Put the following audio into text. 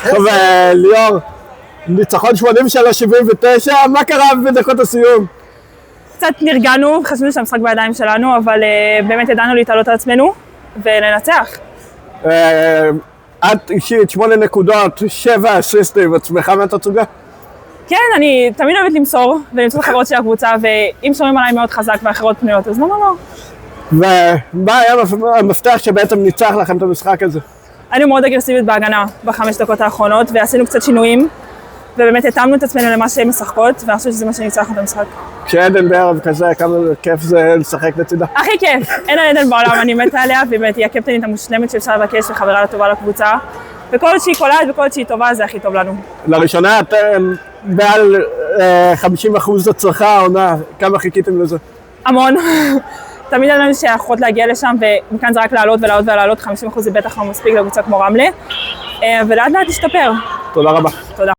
טוב, ליאור, ניצחון 83-79, מה קרה בדקות הסיום? קצת נרגענו, חשבנו שהמשחק בידיים שלנו, אבל באמת ידענו להתעלות על עצמנו ולנצח. את אישית 8 נקודות, 7 אסיסטים, עצמך מהתצוגה? כן, אני תמיד אוהבת למסור, ולמצוא חברות של הקבוצה, ואם שומעים עליי מאוד חזק ואחרות פנויות, אז לא. ומה היה המפתח שבעצם ניצח לכם את המשחק הזה? היינו מאוד אגרסיבית בהגנה ב5 דקות האחרונות, ועשינו קצת שינויים, ובאמת התאמנו את עצמנו למה שהן משחקות, ואני חושבת שזה מה שניצח את המשחק. כשעדן בערב כזה, כמה כיף זה לשחק לצידה? הכי כיף, אין על עדן בעולם, אני מתה עליה, ובאמת היא הקפטנית המושלמת שאפשר לבקש וחברה לטובה לקבוצה. וכל עוד שהיא קולעת וכל עוד שהיא טובה, זה הכי טוב לנו. לראשונה אתם מעל 50% הצלחה העונה, כמה חיכיתם לזה? המון. תמיד ידענו שאנחנו להגיע לשם, ומכאן זה רק לעלות ולעלות ולעלות, 50% זה בטח לא מספיק לקבוצה כמו רמלה, ולאט לאט תשתפר. תודה רבה. תודה.